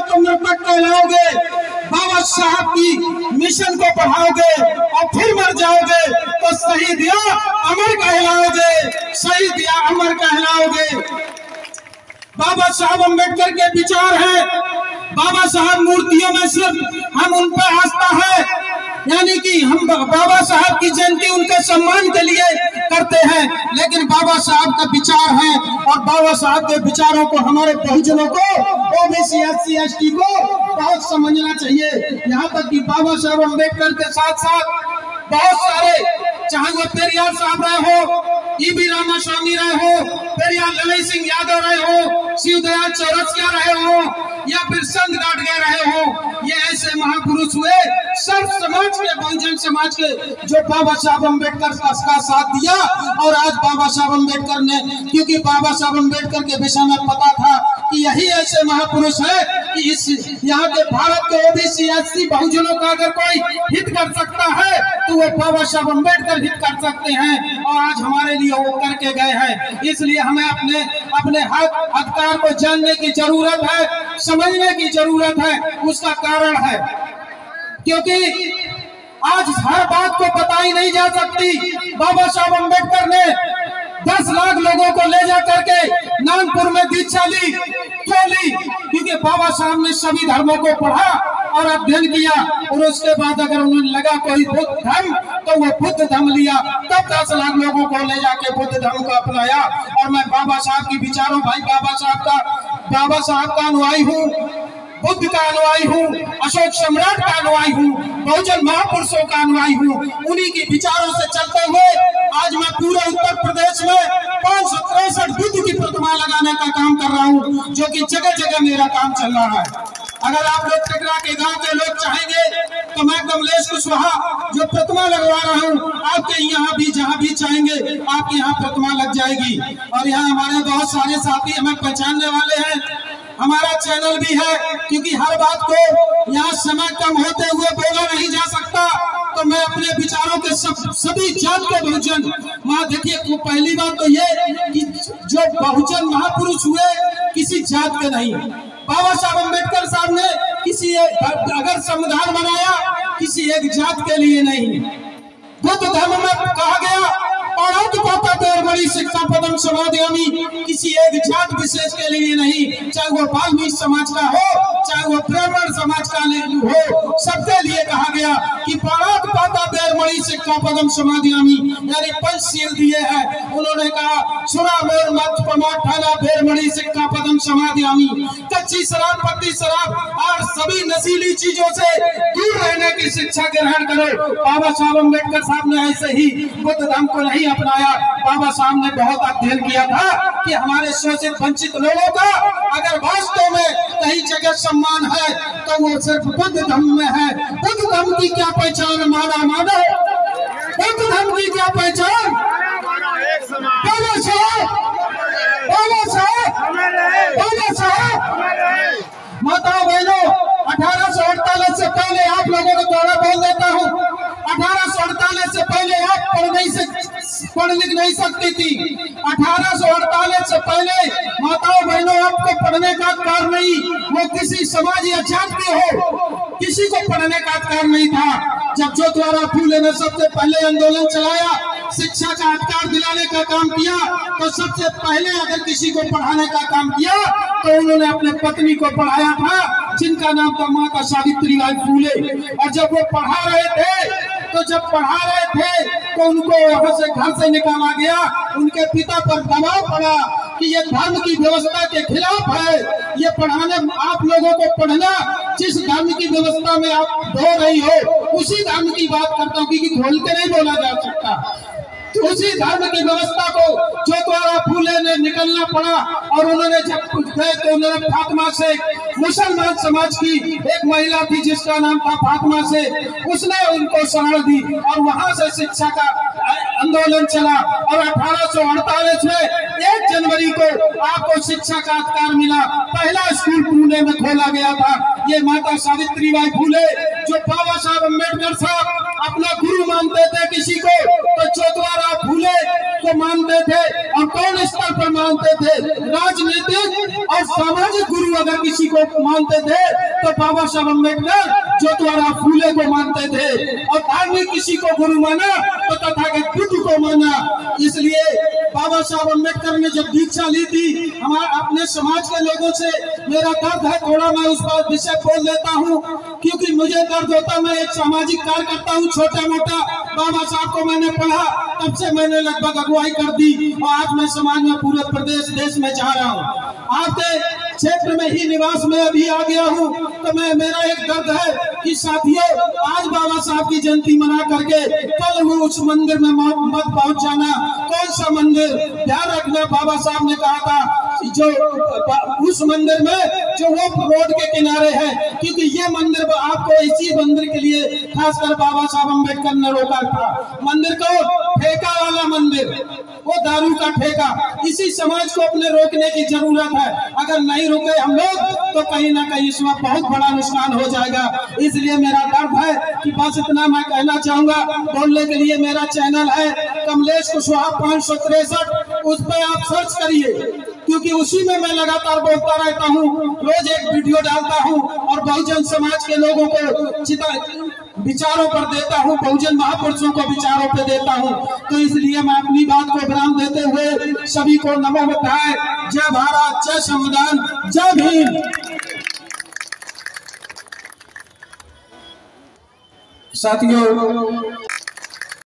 तो मृतक कहलाओगे, बाबा साहब की मिशन को पढ़ाओगे और फिर मर जाओगे तो शहीद या अमर कहलाओगे, शहीद या अमर कहलाओगे। बाबा साहब अम्बेडकर के विचार है, बाबा साहब मूर्तियों में सिर्फ हम उन पर आस्था है, यानी कि हम बाबा साहब की जयंती उनके सम्मान के लिए करते हैं, लेकिन बाबा साहब का विचार है और बाबा साहब के विचारों को हमारे बहुजनों को, ओबीसी SC ST को बहुत समझना चाहिए। यहाँ तक कि बाबा साहब अम्बेडकर के साथ साथ बहुत सारे, चाहे वो पेरियार साहब रहे हो, EB रामास्वामी रहे हो, पेरियार ललई सिंह यादव रहे हो, शिवदयाल चौरसिया रहे हो या फिर संत गाडगे रहे हो, ये ऐसे महापुरुष हुए सर्व समाज के, बहुजन समाज के, जो बाबा साहब अम्बेडकर का साथ दिया। और आज बाबा साहब अम्बेडकर ने, क्योंकि बाबा साहब अम्बेडकर के विषय में पता था कि यही ऐसे महापुरुष है कि इस यहाँ के भारत के ओबीसी SC बहुजनों का अगर कोई हित कर सकता है तो वो बाबा साहब अम्बेडकर हित कर सकते हैं, और आज हमारे लिए वो करके गए हैं। इसलिए हमें अपने हक अधिकार को जानने की जरूरत है, समझने की जरूरत है। उसका कारण है क्योंकि आज हर बात को बताई नहीं जा सकती। बाबा साहब अम्बेडकर ने 10 लाख लोगों को ले जा करके नागपुर में दीक्षा ली, क्यों ली? क्योंकि बाबा साहब ने सभी धर्मों को पढ़ा और अध्ययन किया, और उसके बाद अगर उन्हें लगा कोई बुद्ध धर्म तो वो बुद्ध धर्म लिया, तब 10 लाख लोगों को ले जाके बुद्ध धर्म को अपनाया। और मैं बाबा साहब की विचारों, भाई बाबा साहब का अनुयायी हूँ, बुद्ध का अनुयायी हूँ, अशोक सम्राट का अनुयायी हूँ, बहुजन महापुरुषों का अनुयायी हूँ। उन्हीं के विचारों से चलते हुए आज मैं पूरे उत्तर प्रदेश में 563 बुद्ध की प्रतिमा लगाने का काम कर रहा हूँ, जो कि जगह जगह मेरा काम चल रहा है। अगर आप लोग टिकरा के गांव के लोग चाहेंगे तो मैं कमलेश कुशवाहा जो प्रतिमा लगवा रहा हूँ, आपके यहाँ भी जहाँ भी चाहेंगे आपके यहाँ प्रतिमा लग जाएगी। और यहाँ हमारे बहुत सारे साथी हमें पहचानने वाले हैं, हमारा चैनल भी है, क्योंकि हर बात को यहाँ समय कम होते हुए बोला नहीं जा सकता, तो मैं अपने विचारों के सभी जात के बहुजन, वहाँ देखिए पहली बात तो ये कि जो बहुजन महापुरुष हुए किसी जात के नहीं। बाबा साहब अम्बेडकर साहब ने किसी अगर संविधान बनाया किसी एक जात के लिए नहीं। बुद्ध धर्म में कहा गया बड़ी शिक्षा पदम समादयामी, किसी एक जात विशेष के लिए नहीं, चाहे वो वाल्मीकि समाज का हो, चाहे वो ब्राह्मण समाज का हो, सबके लिए कहा गया कि शिक्षा पदम समादयामी, यानी पंचशील दिए हैं। उन्होंने कहा सुरा मोर मत पमाठाना बेरमणि शिक्षा पदम समादयामी, कच्ची शराब, पत्ती शराब और सभी नशीली चीजों से दूर रहने की शिक्षा ग्रहण करो। बाबा साहब अम्बेडकर साहब ने ऐसे ही बुद्ध धर्म को नहीं अपनाया। बाबा साहब ने बहुत अध्ययन किया था कि हमारे शोषित वंचित लोगों का अगर वास्तव में कहीं जगह सम्मान है तो वो सिर्फ बुद्ध धर्म में है। बुद्ध धर्म की क्या पहचान माना मानो, बुद्ध धर्म की क्या पहचान, माता बहनों, 1848 से पहले आप लोगों को दोबारा बोल देता हूँ, 1848 से पहले आप पढ़ लिख नहीं सकती थी। 1848 से पहले माताओं बहनों आपको पढ़ने का अधिकार नहीं, वो किसी समाज या जात के हो, किसी को पढ़ने का अधिकार नहीं था। जब ज्योतिराव फूले ने सबसे पहले आंदोलन चलाया, शिक्षा का अधिकार दिलाने का काम किया, तो सबसे पहले अगर किसी को पढ़ाने का काम किया तो उन्होंने अपने पत्नी को पढ़ाया था, जिनका नाम था माता सावित्रीबाई फूले। और जब वो पढ़ा रहे थे तो उनको वहां से घर से निकाला गया। उनके पिता पर दबाव पड़ा कि ये धर्म की व्यवस्था के खिलाफ है, ये पढ़ाने, आप लोगों को पढ़ना जिस धर्म की व्यवस्था में आप बोल रही हो उसी धर्म की बात करता हूँ, क्योंकि खोल के नहीं बोला जा सकता। तो उसी धर्म की व्यवस्था को ज्योतिराव फूले ने निकलना पड़ा। और उन्होंने जब गए तो उन्होंने फातिमा से, मुसलमान समाज की एक महिला थी जिसका नाम था फातिमा से, उसने उनको शरण दी और वहां से शिक्षा का आंदोलन चला। और 1848 में 1 जनवरी को आपको शिक्षा का अधिकार मिला। पहला स्कूल पुणे में खोला गया था। ये माता सावित्रीबाई फूले, जो बाबा साहब अम्बेडकर साहब अपना गुरु मानते थे किसी को, तो ज्योतिराव फूले को मानते थे और कौन स्तर पर मानते थे? राजनीतिक और सामाजिक गुरु अगर किसी को मानते थे तो बाबा साहब अम्बेडकर ज्योतिराव फूले को मानते थे, और धार्मिक किसी को गुरु माना तो तथागत बुद्ध को माना। इसलिए बाबा साहब अम्बेडकर ने जब दीक्षा ली थी, हमारे अपने समाज के लोगों से मेरा दर्द है, थोड़ा मैं उस पर विषय बोल लेता हूँ क्योंकि मुझे दर्द होता। मैं एक सामाजिक कार्य करता हूँ छोटा मोटा। बाबा साहब को मैंने पढ़ा, तब से मैंने लगभग अगुवाई कर दी और आज मैं समाज में पूरे प्रदेश देश में जा रहा हूँ। आपके क्षेत्र में ही निवास में अभी आ गया हूँ, तो मेरा एक दर्द है कि साथियों, आज बाबा साहब की जयंती मना करके कल वो उस मंदिर में मत पहुंच जाना। कौन सा मंदिर? ध्यान रखना, बाबा साहब ने कहा था जो उस मंदिर में जो वो रोड के किनारे है, क्योंकि ये मंदिर आपको इसी मंदिर के लिए खासकर बाबा साहब अम्बेडकर ने रोका था। मंदिर को ठेका वाला मंदिर, वो दारू का ठेका। इसी समाज को अपने रोकने की जरूरत है। अगर नहीं रुके हम लोग तो कहीं ना कहीं इसमें बहुत बड़ा नुकसान हो जाएगा। इसलिए मेरा दर्द है कि बस इतना मैं कहना चाहूंगा। बोलने के लिए मेरा चैनल है कमलेश कुशवाहा 563, उस पर आप सर्च करिए, क्योंकि उसी में मैं लगातार बोलता रहता हूँ, रोज एक वीडियो डालता हूँ और बहुजन समाज के लोगों को विचारों पर देता हूँ, बहुजन महापुरुषों को विचारों पे देता हूँ। तो इसलिए मैं अपनी बात को विराम देते हुए सभी को नमो बुद्धाय, जय भारत, जय संविधान, जय भीम। साथियों,